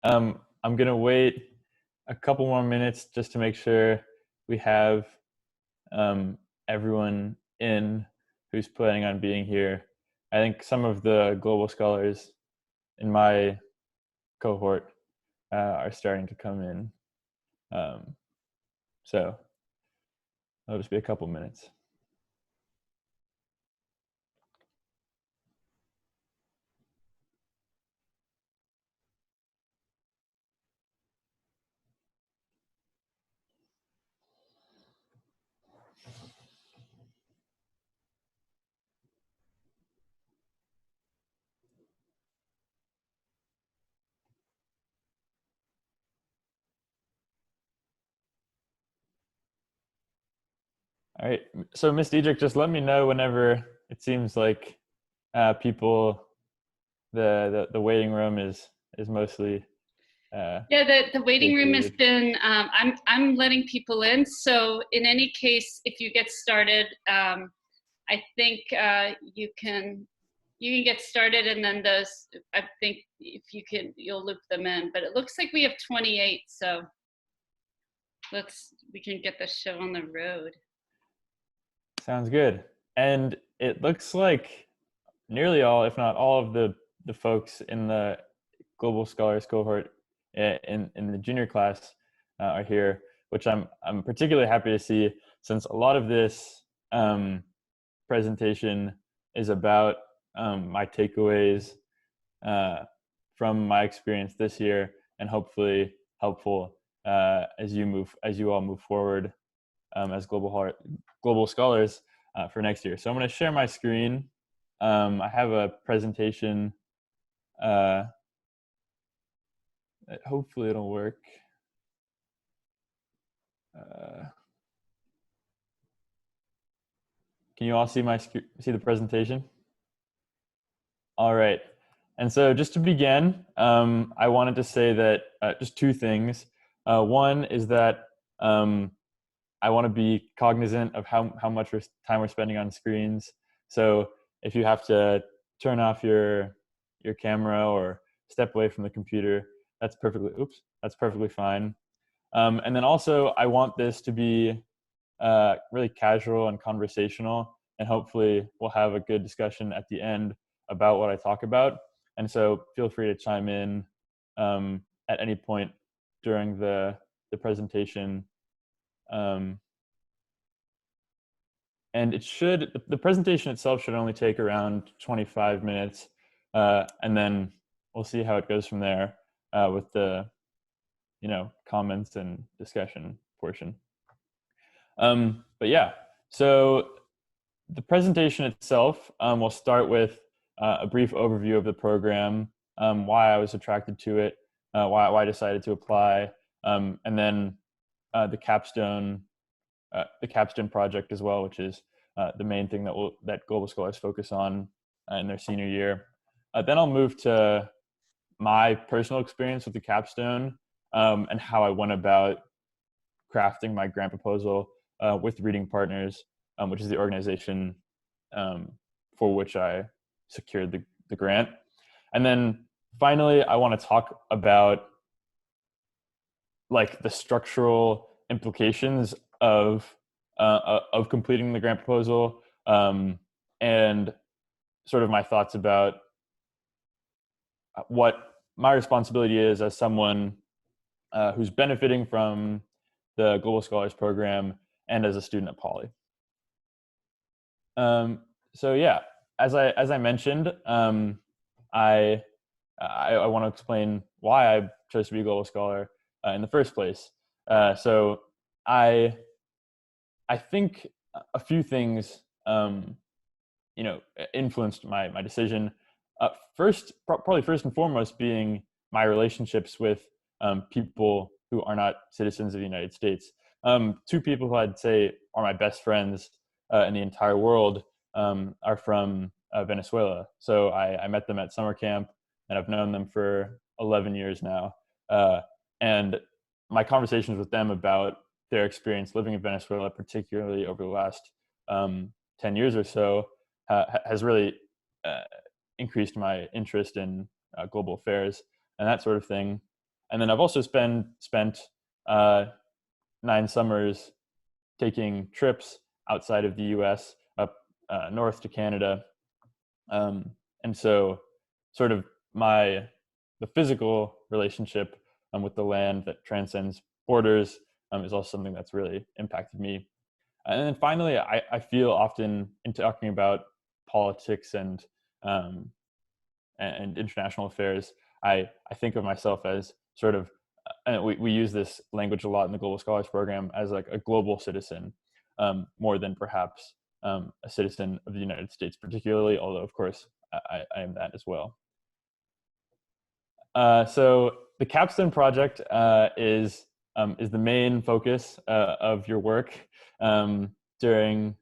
I'm gonna wait a couple more minutes just to make sure we have everyone in who's planning on being here. I think some of the global scholars in my cohort are starting to come in. So it'll just be a couple minutes. All right. So Miss Diedrich, just let me know whenever it seems like people, the waiting room is mostly Yeah, the waiting room has vacated. been, I'm letting people in. So in any case, if you get started, I think you can get started, and then I think if you'll loop them in. But it looks like we have 28, so we can get the show on the road. Sounds good. And it looks like nearly all, if not all, of the folks in the Global Scholars cohort in the junior class are here, which I'm particularly happy to see, since a lot of this presentation is about my takeaways from my experience this year, and hopefully helpful as you all move forward as global scholars for next year. So I'm going to share my screen. I have a presentation. Hopefully it'll work. Can you all see the presentation? All right. And so just to begin, I wanted to say that just two things. One is that I want to be cognizant of how much time we're spending on screens. So if you have to turn off your camera or step away from the computer, that's perfectly fine. And then also, I want this to be really casual and conversational, and hopefully we'll have a good discussion at the end about what I talk about. And so feel free to chime in at any point during the presentation. And the presentation itself should only take around 25 minutes, and then we'll see how it goes from there with the comments and discussion portion. But yeah, so the presentation itself, we'll start with a brief overview of the program, why I was attracted to it, why I decided to apply, and then the capstone project as well, which is the main thing that Global Scholars focus on in their senior year. Then I'll move to my personal experience with the capstone and how I went about crafting my grant proposal with Reading Partners, which is the organization for which I secured the grant. And then finally, I want to talk about like the structural implications of completing the grant proposal, and sort of my thoughts about what my responsibility is as someone who's benefiting from the Global Scholars Program and as a student at Poly. So yeah, as I mentioned, I want to explain why I chose to be a Global Scholar in the first place. So I think a few things influenced my decision. Probably first and foremost being my relationships with people who are not citizens of the United States. Two people who I'd say are my best friends in the entire world are from Venezuela. So I met them at summer camp, and I've known them for 11 years now. And my conversations with them about their experience living in Venezuela, particularly over the last 10 years or so, has really increased my interest in global affairs and that sort of thing. And then I've also spent uh, 9 summers taking trips outside of the U.S. up north to Canada, and so sort of the physical relationship with the land that transcends borders is also something that's really impacted me. And then finally, I feel often in talking about politics um, and international affairs, I think of myself as sort of, and we use this language a lot in the Global Scholars Program, as like a global citizen, more than perhaps a citizen of the United States particularly, although of course I am that as well. So the capstone project is the main focus of your work um, during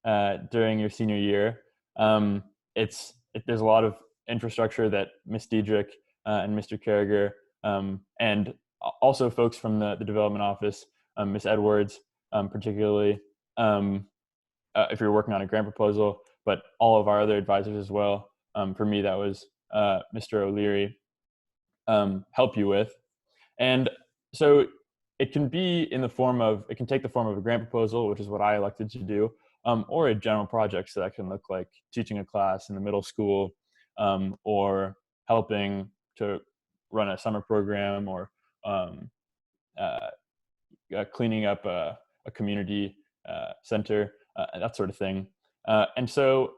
during your senior year. Um, there's a lot of infrastructure that Miss Diedrich and Mr. Carriger and also folks from the development office, Miss Edwards particularly, if you're working on a grant proposal, but all of our other advisors as well. For me, that was Mr. O'Leary, help you with. And so it can take the form of a grant proposal, which is what I elected to do, or a general project. So that can look like teaching a class in the middle school, or helping to run a summer program, or uh, cleaning up a community center, that sort of thing. And so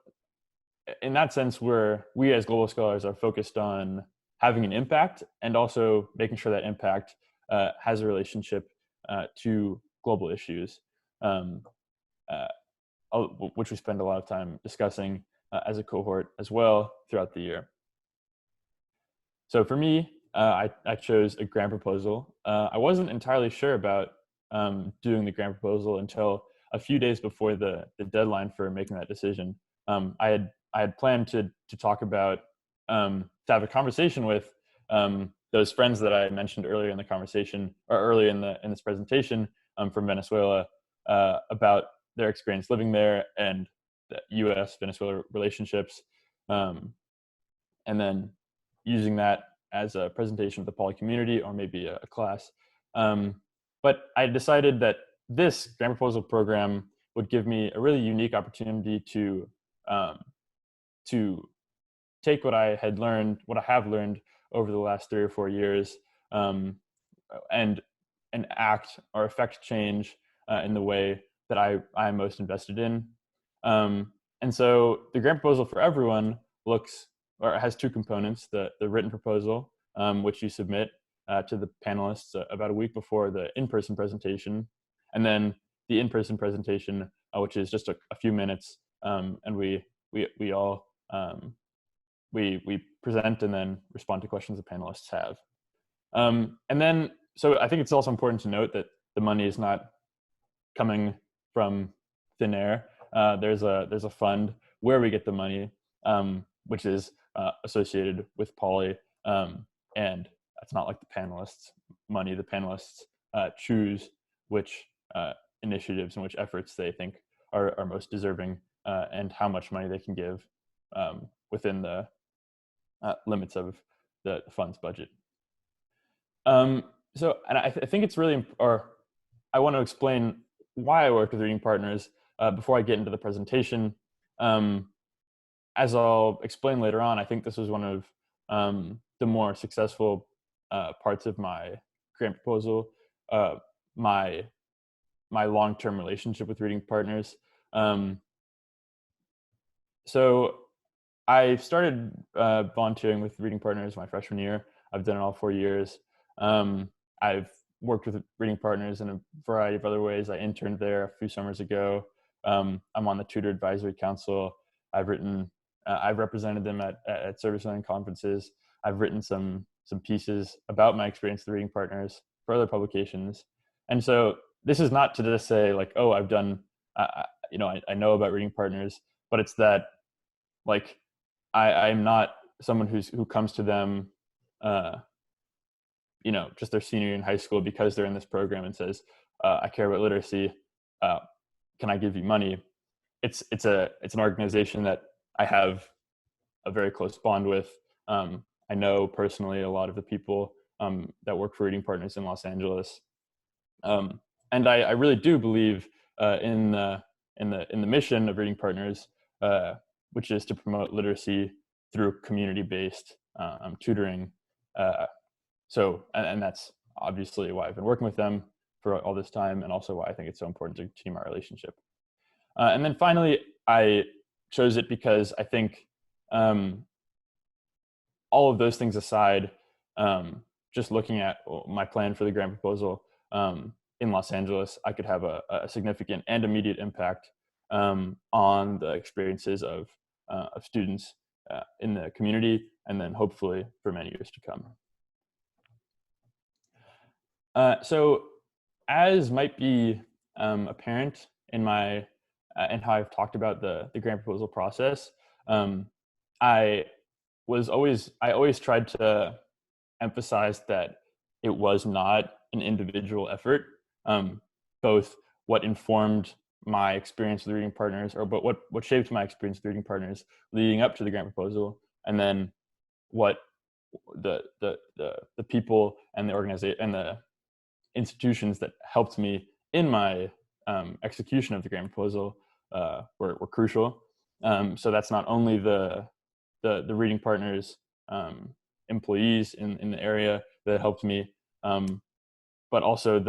in that sense, we as global scholars are focused on having an impact and also making sure that impact has a relationship to global issues, um, uh, which we spend a lot of time discussing as a cohort as well throughout the year. So for me, I chose a grant proposal. I wasn't entirely sure about doing the grant proposal until a few days before the deadline for making that decision. I had planned to talk about to have a conversation with those friends that I mentioned earlier in the conversation, or earlier in this presentation, from Venezuela, about their experience living there and the U.S. Venezuela relationships, and then using that as a presentation of the poly community, or maybe a class. But I decided that this grant proposal program would give me a really unique opportunity um, to take what I have learned over the last 3 or 4 years, um, and act or affect change in the way that I'm most invested in. And so the grant proposal for everyone has 2 components: the written proposal, which you submit to the panelists about a week before the in-person presentation, and then the in-person presentation, which is just a few minutes, and we all we present and then respond to questions the panelists have. And then, so I think it's also important to note that the money is not coming from thin air. There's a fund where we get the money, which is associated with Poly, and it's not like the panelists' money. The panelists choose which initiatives and which efforts they think are most deserving, and how much money they can give within the limits of the fund's budget. So, and I think it's really, or I want to explain why I work with reading partners before I get into the presentation. As I'll explain later on, I think this was one of the more successful parts of my grant proposal, my long-term relationship with reading partners. So I started volunteering with reading partners my freshman year. I've done it all 4 years. I've worked with reading partners in a variety of other ways. I interned there a few summers ago. I'm on the Tutor Advisory Council. I've represented them at service learning conferences. I've written some pieces about my experience with reading partners for other publications. And so this is not to just say like, oh, I've done, I know about reading partners, but it's that like I'm not someone who comes to them, just their senior year in high school because they're in this program and says, I care about literacy. Can I give you money? It's an organization that I have a very close bond with. I know personally a lot of the people that work for Reading Partners in Los Angeles. And I really do believe in the mission of Reading Partners, which is to promote literacy through community-based tutoring. And that's obviously why I've been working with them for all this time, and also why I think it's so important to continue our relationship. And then finally, I chose it because I think all of those things aside, just looking at my plan for the grant proposal in Los Angeles, I could have a significant and immediate impact on the experiences of students in the community, and then hopefully for many years to come. So, as might be apparent in my and how I've talked about the grant proposal process, I always tried to emphasize that it was not an individual effort. Both what informed my experience with Reading Partners, but what shaped my experience with Reading Partners leading up to the grant proposal, and then what the people and the organization and the institutions that helped me in my execution of the grant proposal were crucial. So that's not only the Reading Partners employees in the area that helped me, but also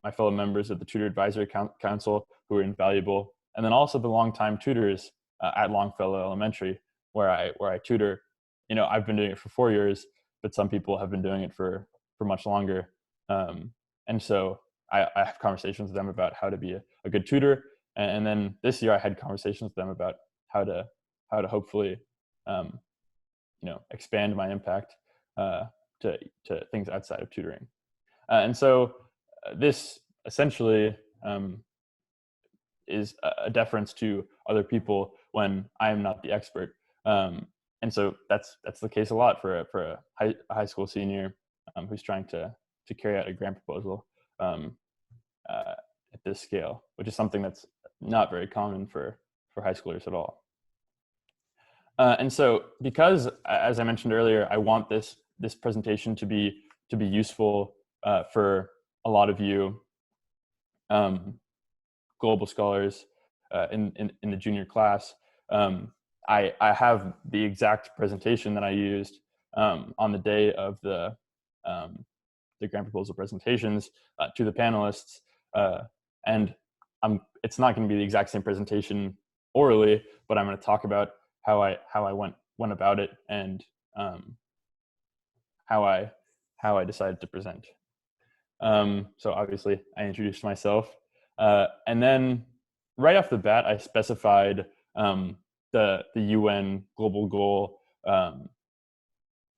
my fellow members of the Tutor Advisory Council who were invaluable, and then also the longtime tutors at Longfellow Elementary, where I tutor. I've been doing it for 4 years, but some people have been doing it for much longer. And so I have conversations with them about how to be a good tutor. And then this year I had conversations with them about how to hopefully, expand my impact to things outside of tutoring. And so this essentially is a deference to other people when I am not the expert. And so that's the case a lot for a high school senior who's trying to carry out a grant proposal at this scale, which is something that's not very common for high schoolers at all. And so, because, as I mentioned earlier, I want this presentation to be useful for a lot of you global scholars in the junior class. I have the exact presentation that I used on the day of the grant proposal presentations to the panelists, and it's not going to be the exact same presentation orally, but I'm going to talk about how I went about it, and how I decided to present. So obviously I introduced myself, and then right off the bat I specified the UN global goal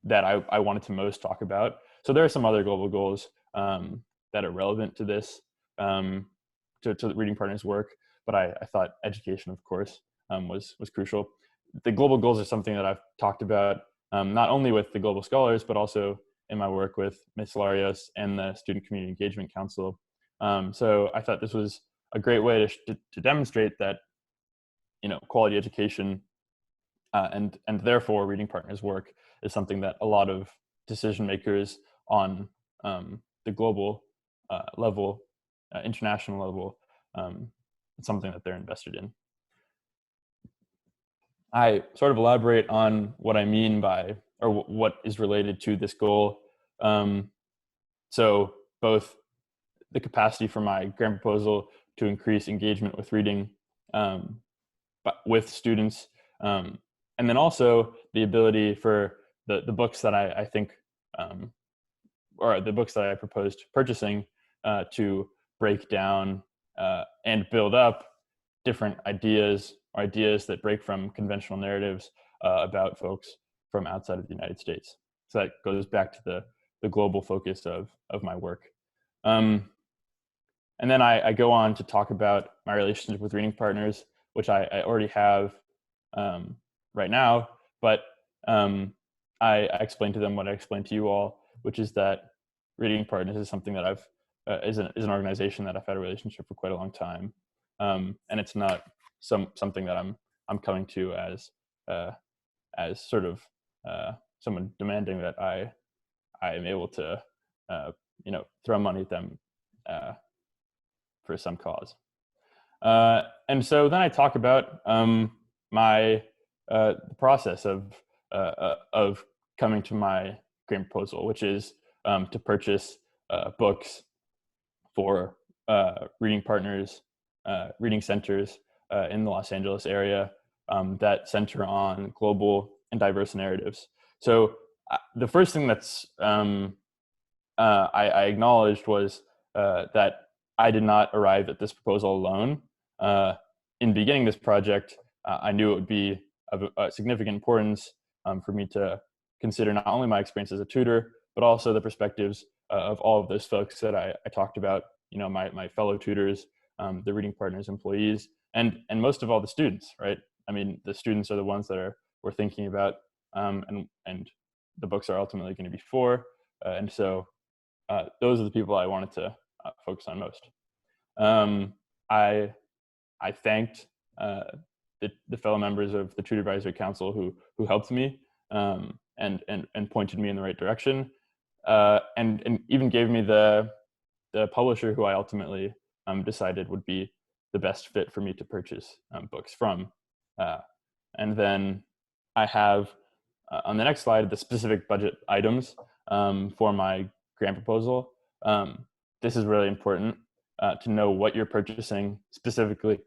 that I wanted to most talk about. So there are some other global goals that are relevant to this, to the Reading Partners work, but I thought education, of course, was crucial. The global goals are something that I've talked about not only with the global scholars, but also in my work with Ms. Larios and the Student Community Engagement Council. So I thought this was a great way to demonstrate that, quality education and therefore Reading Partners work is something that a lot of decision makers on the global level, international level, it's something that they're invested in. I sort of elaborate on what I mean by, or what is related to this goal. So both the capacity for my grant proposal to increase engagement with reading but with students, and then also the ability for the books that I think, or the books that I proposed purchasing, to break down and build up different ideas, or ideas that break from conventional narratives about folks from outside of the United States. So that goes back to the global focus of my work. And then I go on to talk about my relationship with Reading Partners, which I already have right now, but I explained to them what I explained to you all, which is that Reading Partners is something that is an organization that I've had a relationship for quite a long time, and it's not something that I'm coming to as sort of someone demanding that I am able to throw money at them for some cause. And so then I talk about my the process of coming to my grant proposal, which is to purchase books for reading partners, reading centers in the Los Angeles area that center on global and diverse narratives. So the first thing that's I acknowledged was that I did not arrive at this proposal alone. In beginning this project, I knew it would be of significant importance for me to consider not only my experience as a tutor, but also the perspectives of all of those folks that I talked about, my fellow tutors, the reading partners, employees, and most of all the students, right? I mean, the students are the ones that we're thinking about, and the books are ultimately going to be for. And so those are the people I wanted to focus on most. I thanked the fellow members of the Tutor Advisory Council who helped me and pointed me in the right direction, and even gave me the publisher who I ultimately decided would be the best fit for me to purchase books from. And then I have on the next slide the specific budget items for my grant proposal. This is really important to know what you're purchasing specifically,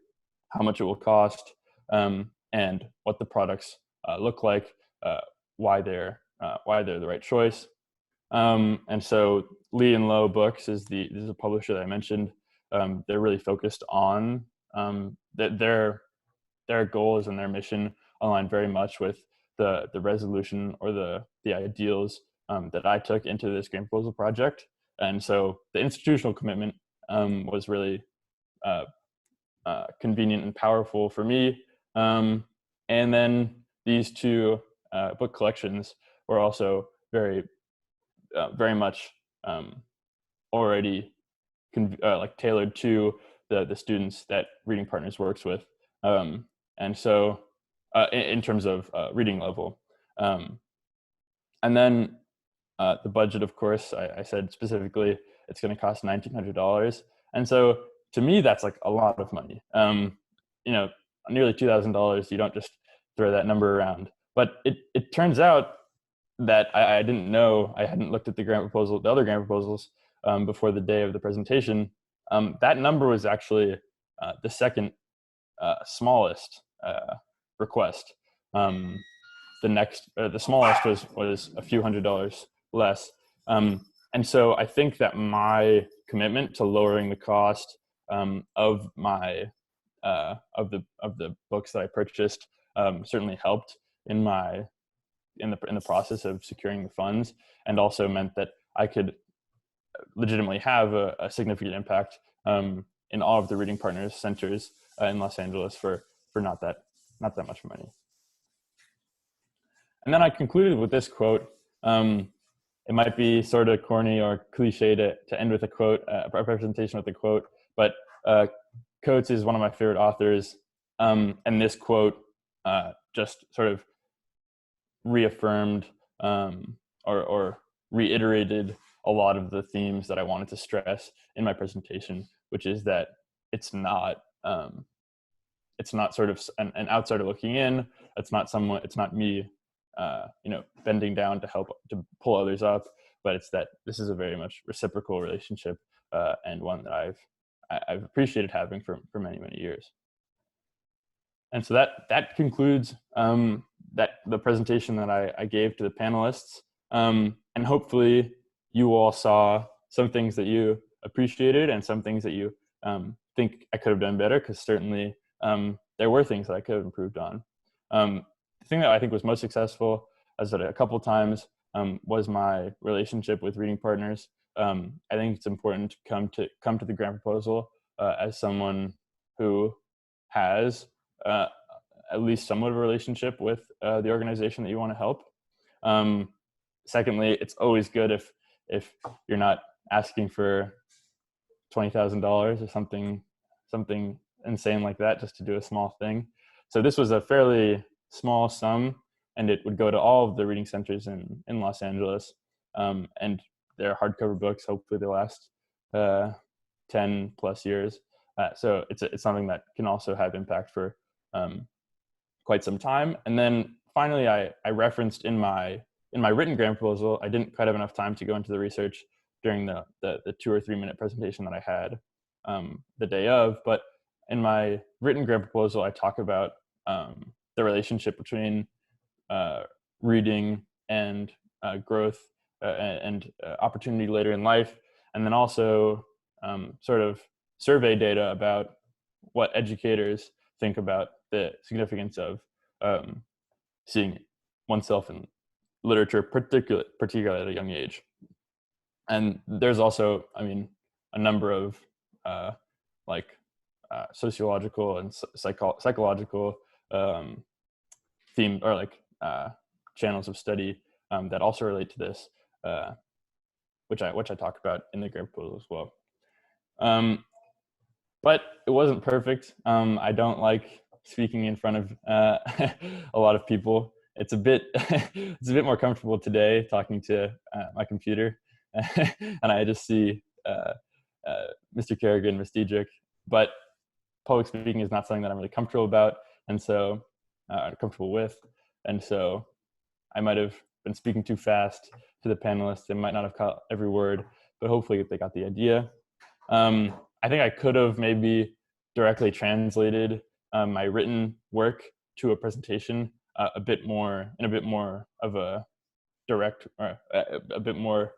how much it will cost, and what the products look like, why they're the right choice. And so Lee and Low Books is the publisher that I mentioned. They're really focused on their goals and their mission align very much with the resolution or the ideals that I took into this grant proposal project. And so the institutional commitment was really convenient and powerful for me. And then these two book collections were also very much already like tailored to the students that Reading Partners works with. And so in terms of reading level. And then the budget, of course, I said specifically it's going to cost $1,900. And so to me, that's like a lot of money. Nearly $2,000, you don't just throw that number around. But it turns out that I didn't know, I hadn't looked at the other grant proposals before the day of the presentation. That number was actually the second smallest request. The smallest was a few $100s less. And so I think that my commitment to lowering the cost of my of the books that I purchased certainly helped in the process of securing the funds, and also meant that I could legitimately have a significant impact in all of the Reading Partners centers in Los Angeles for not that much money. And then I concluded with this quote. It might be sort of corny or cliche to end with a quote, a presentation with a quote, but Coates is one of my favorite authors, and this quote just sort of reaffirmed or reiterated a lot of the themes that I wanted to stress in my presentation, which is that it's not sort of an outsider looking in. It's not me, bending down to pull others up, but it's that this is a very much reciprocal relationship, and one that I've appreciated having for many, many years. And so that concludes the presentation that I gave to the panelists. And hopefully you all saw some things that you appreciated and some things that you think I could have done better, because certainly there were things that I could have improved on. The thing that I think was most successful, as I said a couple times, was my relationship with Reading Partners. I think it's important to come to the grant proposal as someone who has at least somewhat of a relationship with the organization that you want to help. Secondly, it's always good if you're not asking for $20,000 or something insane like that just to do a small thing. So this was a fairly small sum, and it would go to all of the reading centers in Los Angeles. And they're hardcover books. Hopefully they last 10 plus years. So it's something that can also have impact for quite some time. And then finally, I referenced in my written grant proposal, I didn't quite have enough time to go into the research during the 2 or 3 minute presentation that I had the day of. But in my written grant proposal, I talk about the relationship between reading and growth and opportunity later in life, and then also sort of survey data about what educators think about the significance of seeing oneself in literature, particularly at a young age. And there's also, I mean, a number of like sociological and psychological theme or like channels of study that also relate to this, which I talk about in the grant proposal as well. But it wasn't perfect. I don't like speaking in front of a lot of people. It's a bit more comfortable today talking to my computer, and I just see Mr. Kerrigan, Ms. Diedrich. But public speaking is not something that I'm really comfortable about, and so comfortable with, and so I might have been speaking too fast to the panelists. They might not have caught every word, but hopefully they got the idea. I think I could have maybe directly translated my written work to a presentation a bit more of a direct or a bit more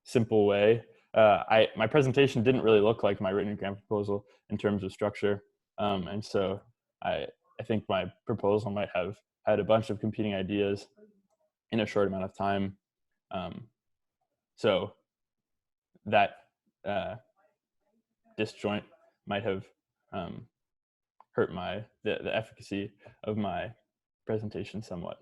simple way. My presentation didn't really look like my written grant proposal in terms of structure, and so I think my proposal might have had a bunch of competing ideas in a short amount of time. So that disjoint might have hurt the efficacy of my presentation somewhat.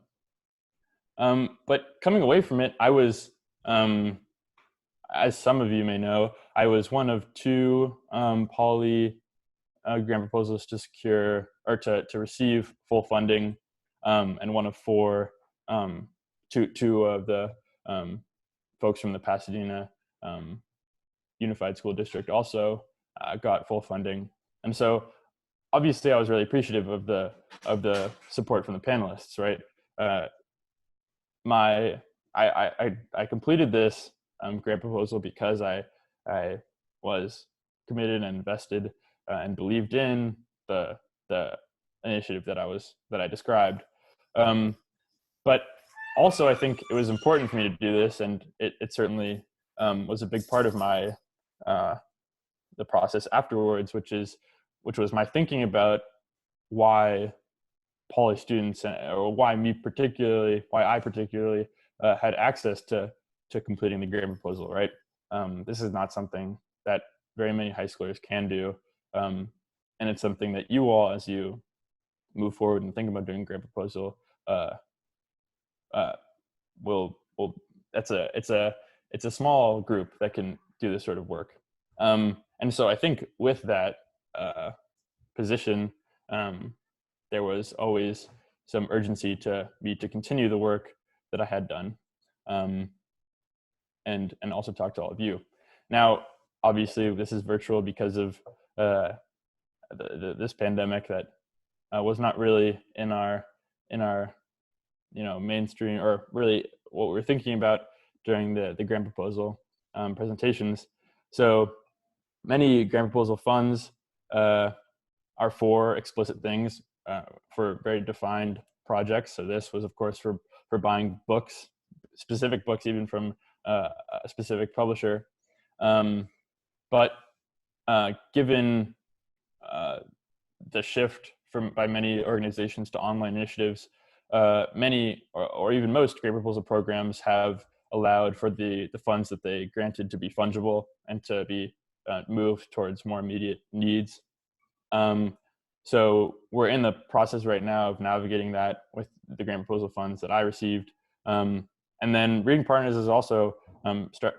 But coming away from it, I was, as some of you may know, I was one of 2 poly grant proposals to secure or to receive full funding, and one of 4, two of the folks from the Pasadena Unified School District also got full funding. And so obviously I was really appreciative of the support from the panelists, right? I completed this grant proposal because I was committed and invested and believed in the initiative that I described. But also I think it was important for me to do this, and it certainly was a big part of my the process afterwards, which was my thinking about why poly students, or why I particularly had access to completing the grant proposal, right? This is not something that very many high schoolers can do, and it's something that you all, as you move forward and think about doing a grant proposal, will it's a small group that can do this sort of work. And so I think with that position, there was always some urgency to me to continue the work that I had done, and also talk to all of you. Now, obviously, this is virtual because of this pandemic that was not really in our mainstream, or really what we're thinking about during the grant proposal presentations. So many grant proposal funds are for explicit things, for very defined projects. So this was, of course, for buying books, specific books, even from a specific publisher. But given the shift by many organizations to online initiatives, many or even most grant proposal programs have allowed for the funds that they granted to be fungible and to be moved towards more immediate needs. So we're in the process right now of navigating that with the grant proposal funds that I received. And then Reading Partners is also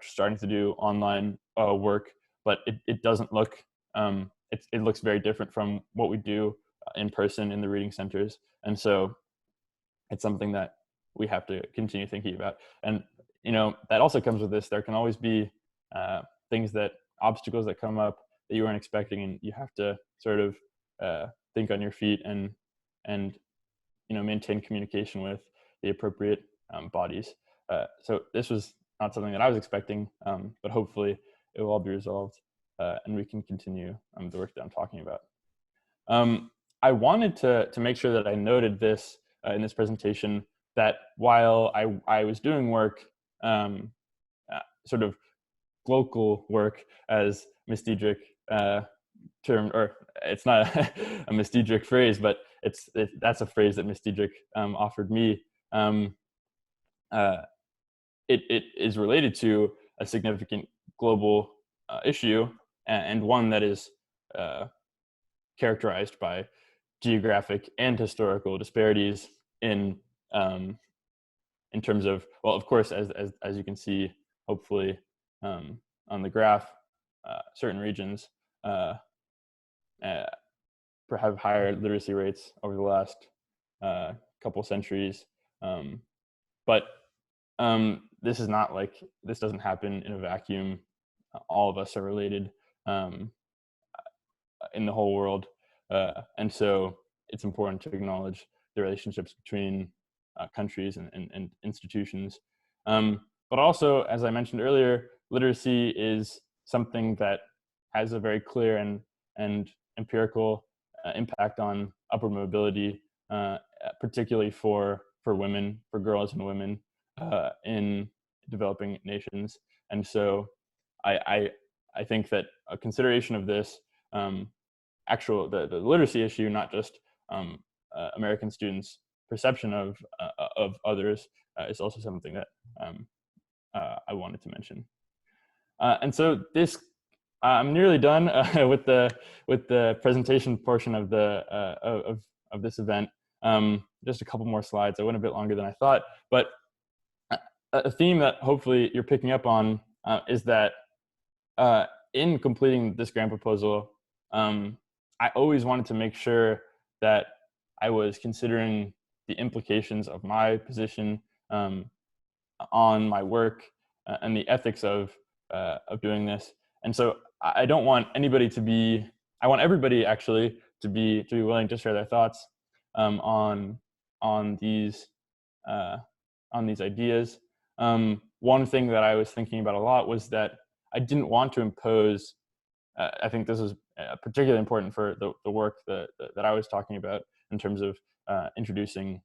starting to do online work, but it doesn't look, it looks very different from what we do in person in the reading centers. And so it's something that we have to continue thinking about. And that also comes with this. There can always be obstacles that come up that you weren't expecting, and you have to sort of think on your feet and maintain communication with the appropriate bodies. So this was not something that I was expecting, but hopefully it will all be resolved, and we can continue the work that I'm talking about. I wanted to make sure that I noted this in this presentation, that while I was doing work, sort of local work, as Miss Diedrich termed, or it's not a Miss Diedrich phrase, but that's a phrase that Miss Diedrich offered me. It is related to a significant global issue, and one that is characterized by geographic and historical disparities in terms of, well, of course, as you can see, hopefully, on the graph, certain regions have higher literacy rates over the last couple centuries, but this is not like, this doesn't happen in a vacuum. All of us are related in the whole world, and so it's important to acknowledge the relationships between countries and institutions. But also, as I mentioned earlier, literacy is something that has a very clear and empirical impact on upward mobility, particularly for women, for girls and women in developing nations. And so I think that a consideration of this, the literacy issue, not just American students' perception of others, is also something that I wanted to mention. And so this, I'm nearly done with the presentation portion of this event. Just a couple more slides. I went a bit longer than I thought, but a theme that hopefully you're picking up on is that in completing this grant proposal, I always wanted to make sure that I was considering the implications of my position on my work and the ethics of doing this. And so I don't want anybody to be, I want everybody actually to be willing to share their thoughts on these ideas. One thing that I was thinking about a lot was that I didn't want to impose, I think this is particularly important for the work that I was talking about in terms of introducing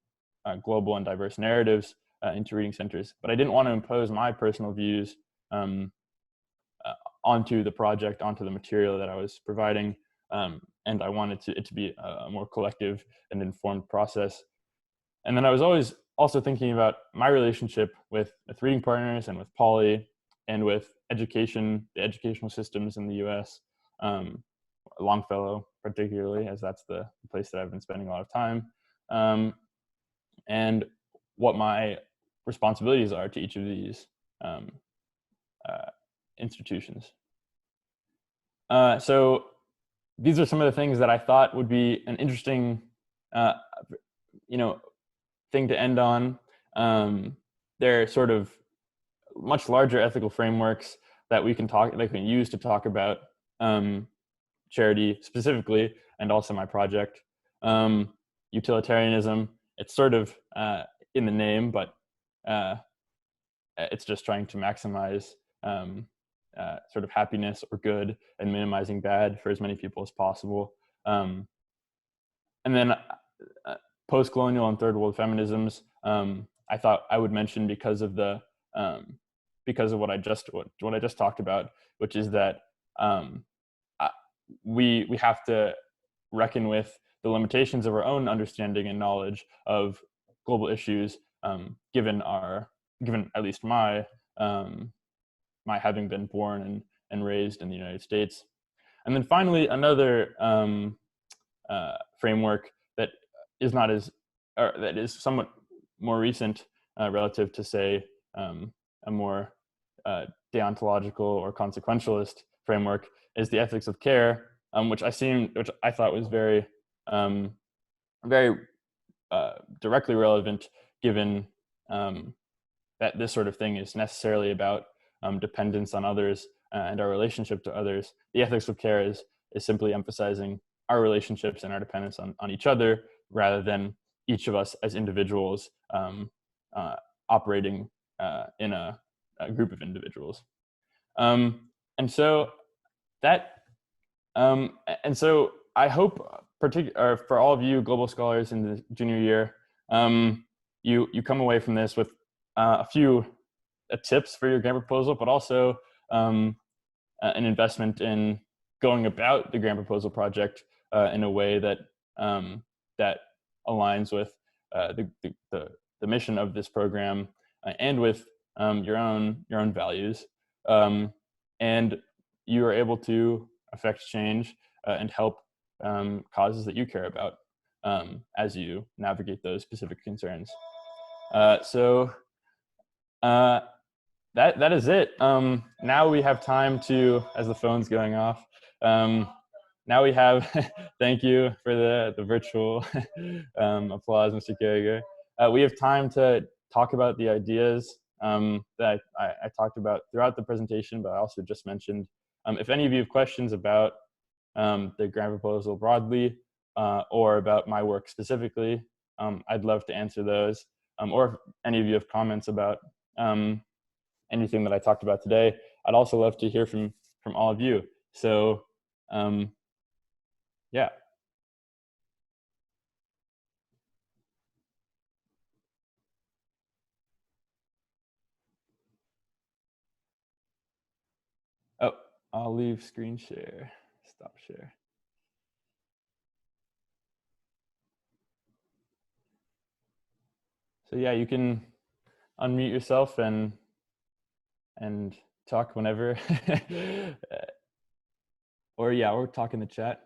global and diverse narratives into reading centers. But I didn't want to impose my personal views onto the project, onto the material that I was providing. And I wanted it to be a more collective and informed process. And then I was always also thinking about my relationship with reading partners and with Poly and with education, the educational systems in the US, Longfellow particularly, as that's the place that I've been spending a lot of time, and what my responsibilities are to each of these institutions. So these are some of the things that I thought would be an interesting, thing to end on. They're sort of much larger ethical frameworks that we can use to talk about charity specifically, and also my project. Utilitarianism, it's sort of in the name, but it's just trying to maximize sort of happiness or good and minimizing bad for as many people as possible. And then post-colonial and third world feminisms, I thought I would mention because of what I just talked about, which is that we have to reckon with the limitations of our own understanding and knowledge of global issues, given at least my having been born and raised in the United States. And then finally, another framework that is that is somewhat more recent relative to, say, a more deontological or consequentialist framework is the ethics of care, which I thought was very directly relevant given that this sort of thing is necessarily about dependence on others and our relationship to others. The ethics of care is simply emphasizing our relationships and our dependence on each other, rather than each of us as individuals operating in a group of individuals. And so that, and so I hope, for all of you global scholars in the junior year, you come away from this with a few tips for your grant proposal, but also an investment in going about the grant proposal project in a way that that aligns with the mission of this program and with your own values, and you are able to affect change and help causes that you care about as you navigate those specific concerns. So that is it. Now we have time to, as the phone's going off, now we have, thank you for the virtual applause, Mr. Carriger. We have time to talk about the ideas that I talked about throughout the presentation, but I also just mentioned. If any of you have questions about the grant proposal broadly or about my work specifically, I'd love to answer those. Or if any of you have comments about anything that I talked about today, I'd also love to hear from all of you. So yeah. Oh, I'll leave screen share, stop share. So yeah, you can unmute yourself and talk whenever. Or yeah, or talk in the chat,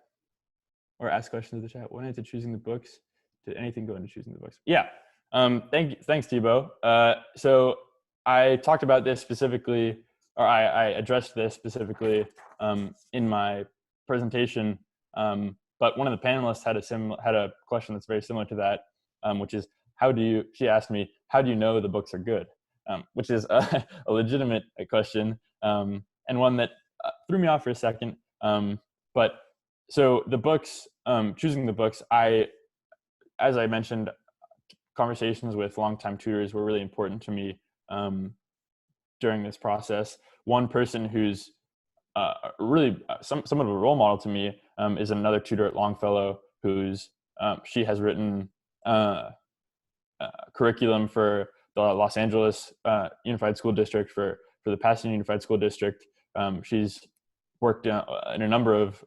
or ask questions in the chat. When into choosing the books, did anything go into choosing the books? Yeah. Thanks, Thibaut. So I talked about this specifically, or I addressed this specifically in my presentation. But one of the panelists had a question that's very similar to that, which is, she asked me, how do you know the books are good? Which is a legitimate question, and one that threw me off for a second. But so the books, choosing the books, as I mentioned, conversations with longtime tutors were really important to me during this process. One person who's really somewhat of a role model to me is another tutor at Longfellow, she has written curriculum for the Los Angeles Unified School District, for the Pasadena Unified School District. She's worked in a number of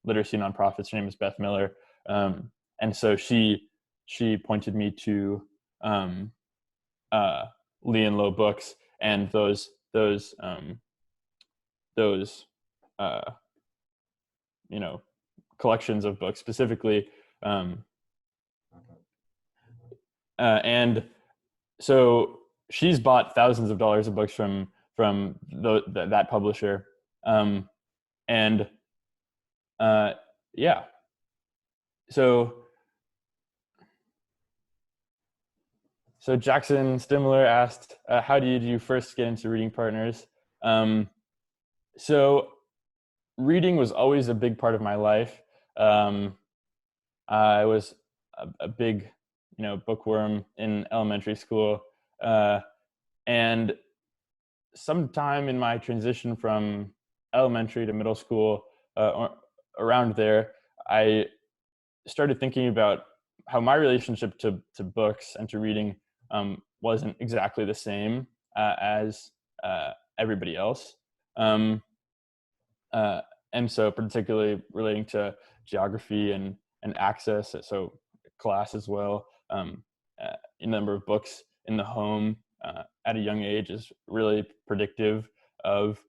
literacy nonprofits. Her name is Beth Miller, and so she pointed me to Lee and Low books and those collections of books specifically, and so she's bought thousands of dollars of books from that publisher, and yeah. So Jackson Stimler asked, how did you first get into Reading Partners? So reading was always a big part of my life. I was a big, bookworm in elementary school. And sometime in my transition from elementary to middle school, around there, I started thinking about how my relationship to books and to reading wasn't exactly the same as everybody else. And so particularly relating to geography and access, so class as well. A number of books in the home at a young age is really predictive of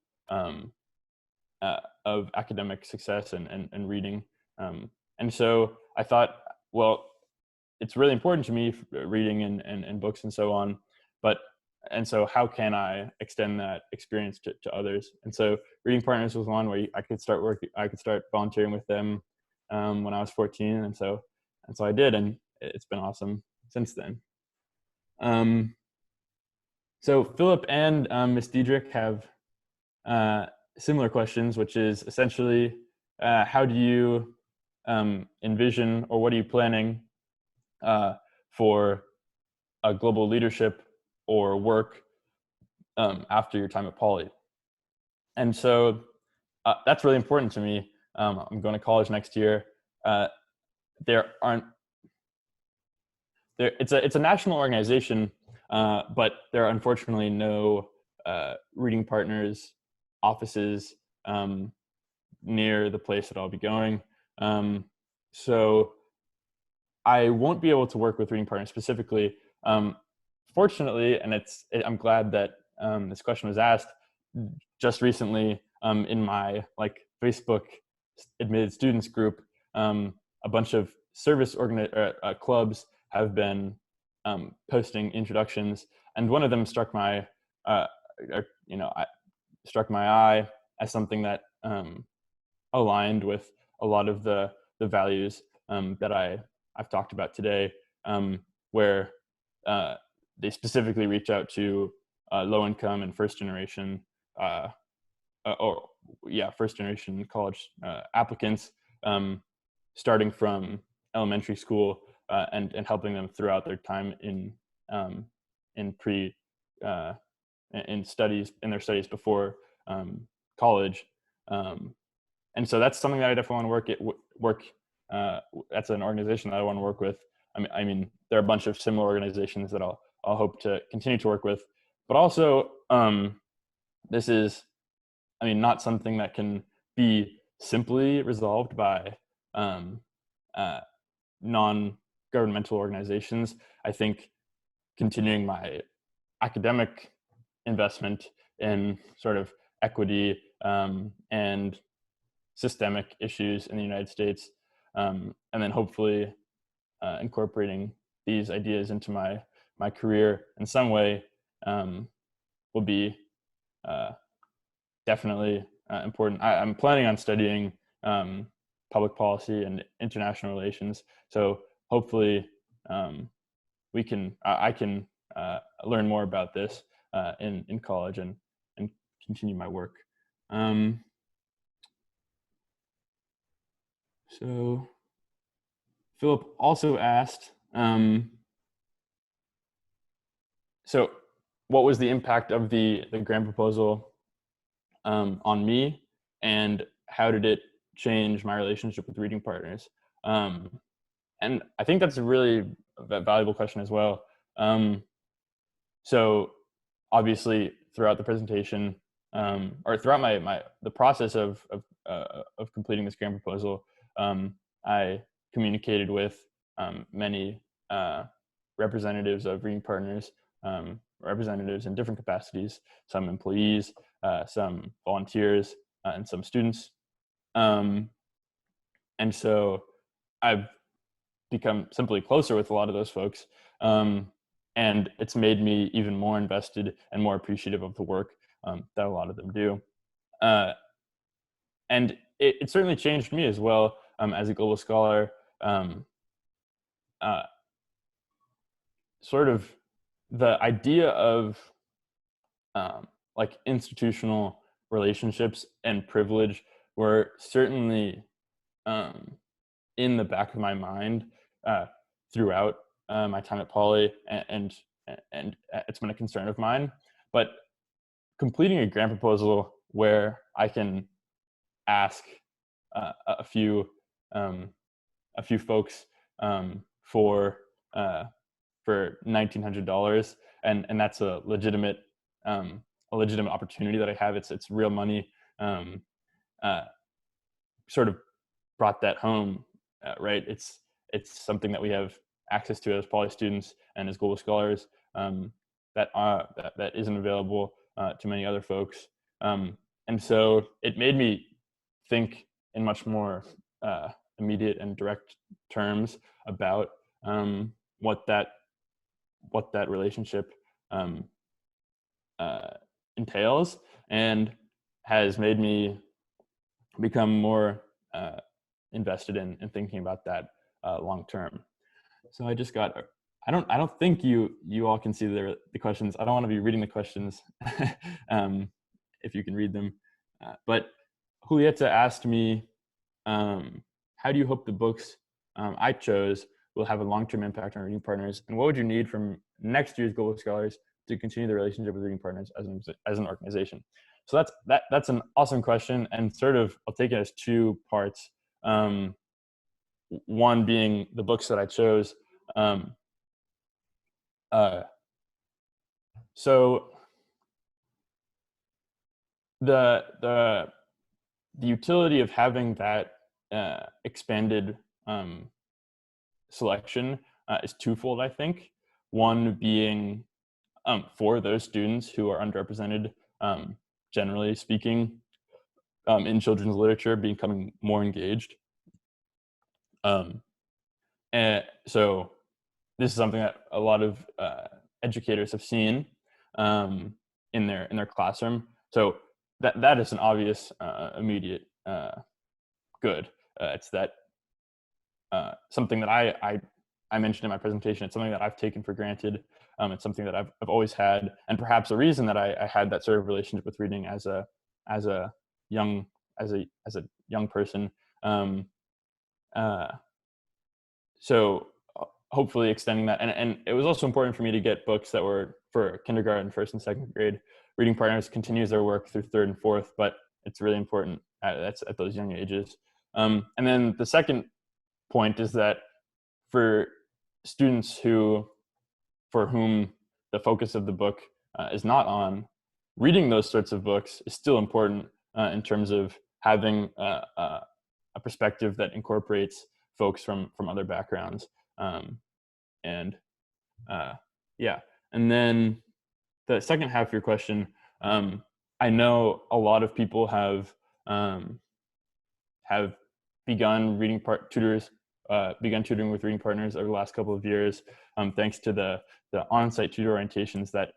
academic success and reading. And so I thought, well, it's really important to me, reading and books and so on, and so how can I extend that experience to others? And so Reading Partners was one where I could start volunteering with them when I was 14, and so I did, and it's been awesome since then. So Philip and Ms. Diedrich have similar questions, which is essentially, how do you envision, or what are you planning for global leadership or work after your time at Poly? And so that's really important to me. I'm going to college next year. There aren't there. It's a national organization, but there are unfortunately no reading partners offices near the place that I'll be going. So I won't be able to work with reading partners specifically. Fortunately, and I'm glad that this question was asked. Just recently, in my Facebook admitted students group, a bunch of service clubs have been posting introductions, and one of them struck my struck my eye as something that aligned with a lot of the values that I've talked about today, where they specifically reach out to low income and first generation first generation college applicants, starting from elementary school and helping them throughout their time in pre in their studies before college. And so that's something that I definitely want to work. That's an organization that I want to work with. I mean, there are a bunch of similar organizations that I'll hope to continue to work with, but also this is, not something that can be simply resolved by non-governmental organizations. I think continuing my academic investment in sort of equity and systemic issues in the United States, and then hopefully incorporating these ideas into my career in some way will be definitely important. I'm planning on studying public policy and international relations, so hopefully I can learn more about this in college and continue my work. So Philip also asked, so what was the impact of the grant proposal on me, and how did it change my relationship with reading partners? And I think that's a really valuable question as well. So obviously throughout the presentation, or throughout the process of completing this grant proposal, I communicated with many representatives of reading partners, representatives in different capacities, some employees, some volunteers, and some students. And so I've become simply closer with a lot of those folks. And it's made me even more invested and more appreciative of the work that a lot of them do. And it certainly changed me as well as a global scholar. Sort of the idea of institutional relationships and privilege were certainly in the back of my mind throughout my time at Poly, and it's been a concern of mine. But completing a grant proposal where I can ask a few folks for $1,900, and that's a legitimate opportunity that I have. It's real money. Sort of brought that home, right? It's something that we have access to as Poly students and as global scholars, that isn't available to many other folks. And so it made me think in much more immediate and direct terms about what that relationship entails, and has made me become more invested in thinking about that long term. So I just got I don't think you all can see the questions. I don't want to be reading the questions if you can read them. But Julieta asked me, how do you hope the books I chose will have a long-term impact on reading partners, and what would you need from next year's Global Scholars to continue the relationship with reading partners as an organization? So that's an awesome question, and sort of I'll take it as two parts. One being the books that I chose. Uh, so the utility of having that expanded selection is twofold, I think. One being for those students who are underrepresented, generally speaking, in children's literature, becoming more engaged. And so this is something that a lot of educators have seen in their classroom. So that is an obvious immediate good. It's that something that I mentioned in my presentation. It's something that I've taken for granted. It's something that I've always had, and perhaps a reason that I had that sort of relationship with reading as a young young person. So hopefully extending that, and it was also important for me to get books that were for kindergarten, first and second grade. Reading Partners continues their work through third and fourth, but it's really important at those young ages. And then the second point is that for students for whom the focus of the book is not on, reading those sorts of books is still important in terms of having a perspective that incorporates folks from other backgrounds. And yeah, and then the second half of your question, I know a lot of people have begun begun tutoring with reading partners over the last couple of years, thanks to the on-site tutor orientations that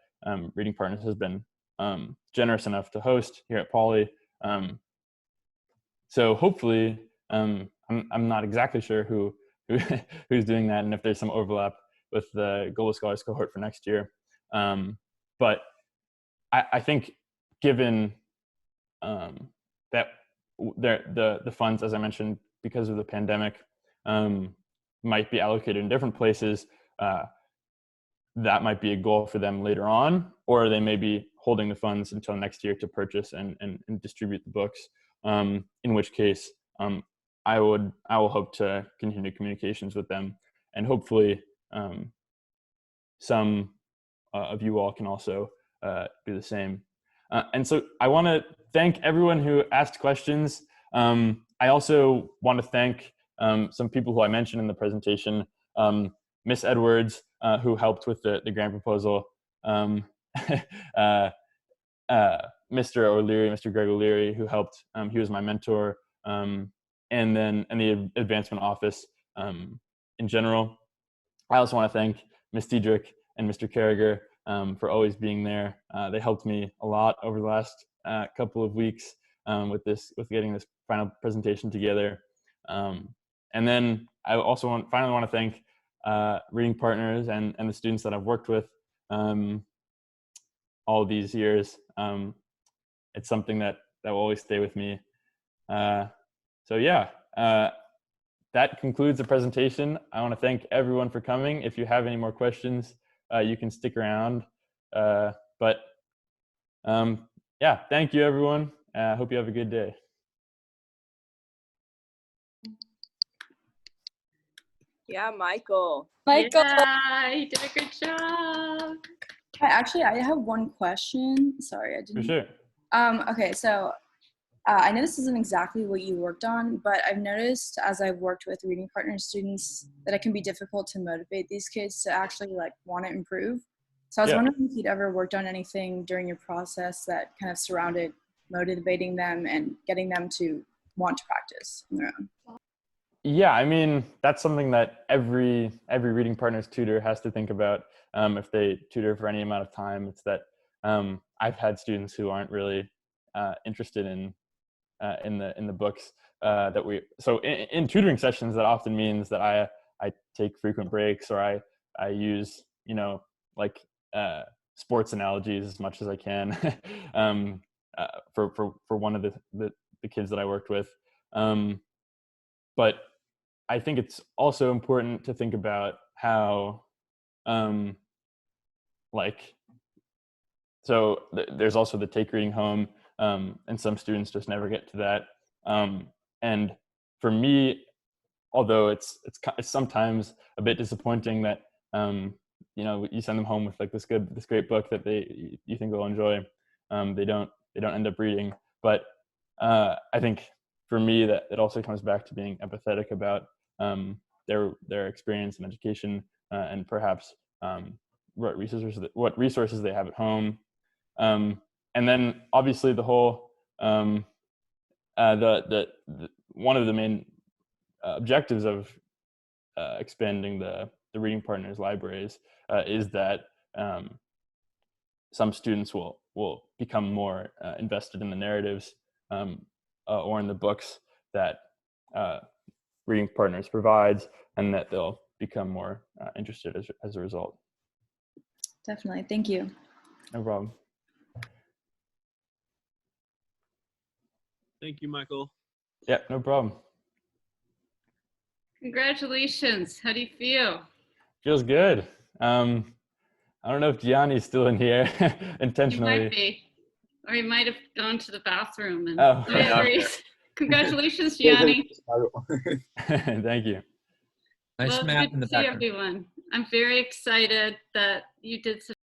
Reading Partners has been generous enough to host here at Poly. So hopefully, I'm not exactly sure who's doing that, and if there's some overlap with the Global Scholars cohort for next year. But I think given that the funds, as I mentioned, because of the pandemic, might be allocated in different places, that might be a goal for them later on, or they may be holding the funds until next year to purchase and distribute the books. In which case, I will hope to continue communications with them, and hopefully some of you all can also do the same. And so I want to thank everyone who asked questions. I also want to thank some people who I mentioned in the presentation. Miss Edwards, who helped with the grant proposal. Mr. O'Leary, Mr. Greg O'Leary, who helped. He was my mentor. And the advancement office in general. I also want to thank Ms. Diedrich and Mr. Carriger for always being there. They helped me a lot over the last couple of weeks with getting this final presentation together. And then I also finally want to thank Reading Partners and the students that I've worked with all these years. It's something that will always stay with me. So yeah, that concludes the presentation. I want to thank everyone for coming. If you have any more questions, you can stick around. But yeah, thank you, everyone. I hope you have a good day. Yeah, Michael. Yeah, he did a good job. Actually, I have one question. Sorry, I didn't. For sure. Okay, so I know this isn't exactly what you worked on, but I've noticed as I've worked with Reading Partner students that it can be difficult to motivate these kids to actually want to improve. So I was wondering if you'd ever worked on anything during your process that kind of surrounded motivating them and getting them to want to practice on their own. Yeah, I mean, that's something that every Reading Partners tutor has to think about if they tutor for any amount of time. It's that I've had students who aren't really interested in the books so in tutoring sessions, that often means that I take frequent breaks, or I I use, like sports analogies as much as I can for one of the kids that I worked with. But I think it's also important to think about how, there's also the take reading home, and some students just never get to that. And for me, although it's sometimes a bit disappointing that you send them home with like this great book that you think they'll enjoy, they don't end up reading. But I think for me that it also comes back to being empathetic about their experience and education, and perhaps what resources they have at home, and then obviously the whole the one of the main objectives of expanding the reading partners libraries is that some students will become more invested in the narratives or in the books that reading partners provides, and that they'll become more interested as a result. Definitely. Thank you. No problem. Thank you, Michael. Yeah, no problem. Congratulations. How do you feel? Feels good. I don't know if Gianni's still in here intentionally. You might be. Or he might have gone to the bathroom. And Oh, anyways, congratulations, Gianni. Thank you. Nice Well, map good in the to see background. everyone. I'm very excited that you did such